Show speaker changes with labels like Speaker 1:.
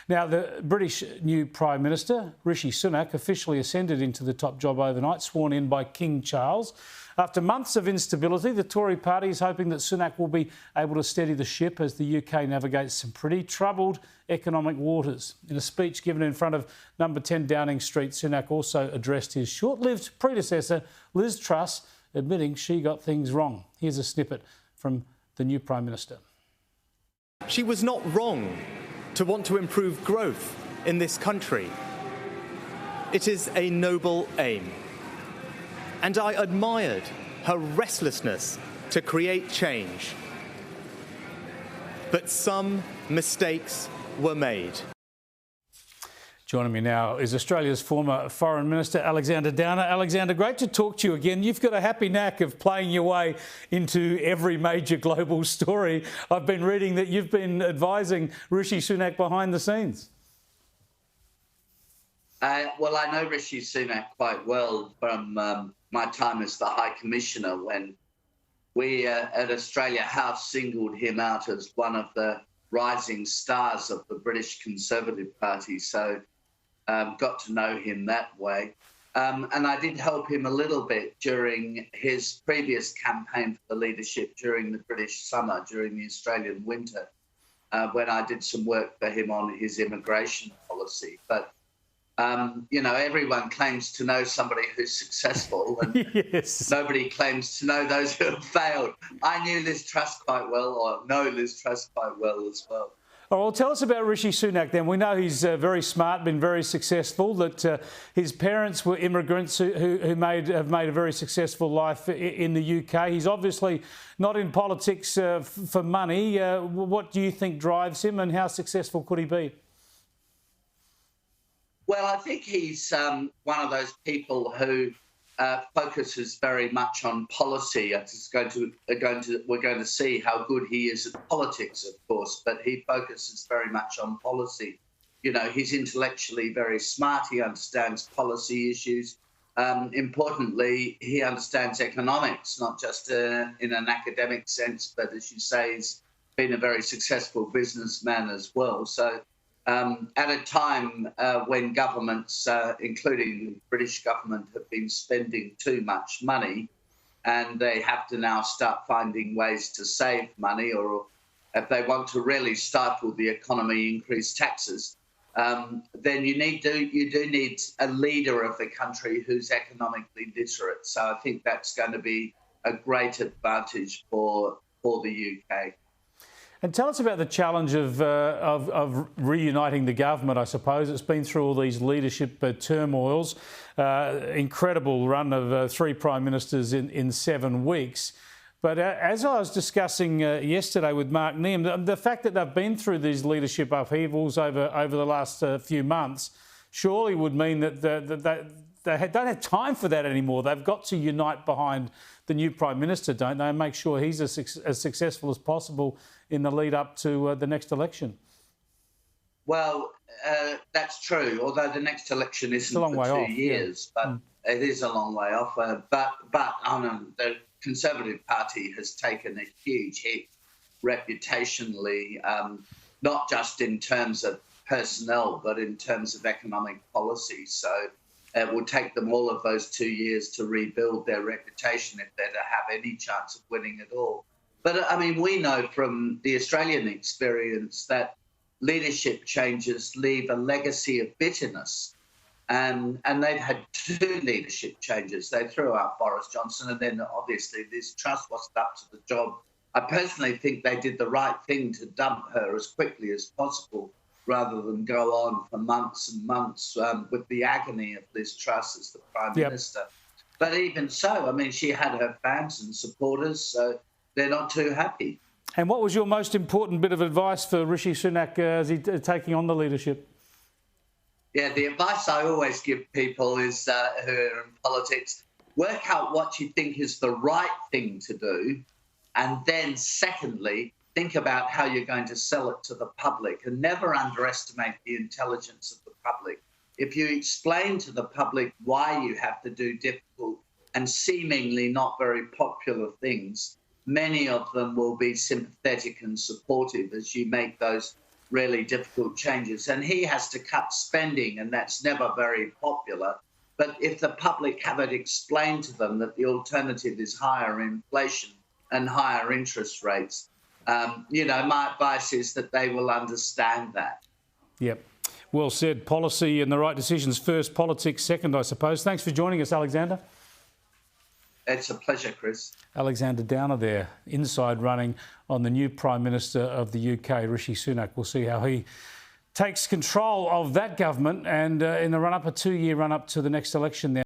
Speaker 1: Now, the British new Prime Minister, Rishi Sunak, officially ascended into the top job overnight, sworn in by King Charles. After months of instability, the Tory party is hoping that Sunak will be able to steady the ship as the UK navigates some pretty troubled economic waters. In a speech given in front of number 10 Downing Street, Sunak also addressed his short-lived predecessor, Liz Truss, admitting she got things wrong. Here's a snippet from the new Prime Minister.
Speaker 2: She was not wrong to want to improve growth in this country. It is a noble aim. And I admired her restlessness to create change. But some mistakes were made.
Speaker 1: Joining me now is Australia's former Foreign Minister, Alexander Downer. Alexander, great to talk to you again. You've got a happy knack of playing your way into every major global story. I've been reading that you've been advising Rishi Sunak behind the scenes.
Speaker 3: Well, I know Rishi Sunak quite well from my time as the High Commissioner, when we at Australia House singled him out as one of the rising stars of the British Conservative Party. So got to know him that way. And I did help him a little bit during his previous campaign for the leadership during the British summer, during the Australian winter, when I did some work for him on his immigration policy. But you know, everyone claims to know somebody who's successful, and
Speaker 1: yes.
Speaker 3: Nobody claims to know those who have failed. I knew Liz Truss quite well, or know Liz Truss quite well as well.
Speaker 1: Oh, well, tell us about Rishi Sunak then. We know he's very smart, been very successful, that his parents were immigrants who have made a very successful life in the UK. He's obviously not in politics for money. What do you think drives him, and how successful could he be?
Speaker 3: Well, I think he's one of those people who focuses very much on policy. We're going to see how good he is at politics, of course, but he focuses very much on policy. You know, he's intellectually very smart. He understands policy issues. Importantly, he understands economics, not just in an academic sense, but as you say, he's been a very successful businessman as well. So at a time when governments, including the British government, have been spending too much money, and they have to now start finding ways to save money, or if they want to really stifle the economy, increase taxes, then you do need a leader of the country who's economically literate. So I think that's going to be a great advantage for the UK.
Speaker 1: And tell us about the challenge of reuniting the government, I suppose. It's been through all these leadership turmoils, incredible run of 3 Prime Ministers in 7 weeks. But as I was discussing yesterday with Mark Neame, the fact that they've been through these leadership upheavals over the last few months surely would mean that they don't have time for that anymore. They've got to unite behind the new Prime Minister, don't they, and make sure he's as successful as possible in the lead up to the next election.
Speaker 3: Well, that's true, although the next election isn't for 2 years,
Speaker 1: yeah.
Speaker 3: But it is a long way off. But the Conservative Party has taken a huge hit reputationally, not just in terms of personnel, but in terms of economic policy. So it will take them all of those 2 years to rebuild their reputation if they're to have any chance of winning at all. But, I mean, we know from the Australian experience that leadership changes leave a legacy of bitterness. And they've had 2 leadership changes. They threw out Boris Johnson, and then obviously Liz Truss wasn't up to the job. I personally think they did the right thing to dump her as quickly as possible, rather than go on for months and months with the agony of Liz Truss as the Prime Minister. But even so, I mean, she had her fans and supporters, so they're not too happy.
Speaker 1: And what was your most important bit of advice for Rishi Sunak as he's taking on the leadership?
Speaker 3: Yeah, the advice I always give people is who are in politics, work out what you think is the right thing to do, and then secondly, think about how you're going to sell it to the public, and never underestimate the intelligence of the public. If you explain to the public why you have to do difficult and seemingly not very popular things, many of them will be sympathetic and supportive as you make those really difficult changes. And he has to cut spending, and that's never very popular. But if the public haven't explained to them that the alternative is higher inflation and higher interest rates, my advice is that they will understand that.
Speaker 1: Yep. Well said. Policy and the right decisions first, politics second, I suppose. Thanks for joining us, Alexander.
Speaker 3: It's a pleasure, Chris.
Speaker 1: Alexander Downer there, inside running on the new Prime Minister of the UK, Rishi Sunak. We'll see how he takes control of that government and in the run-up, a 2-year run-up to the next election there.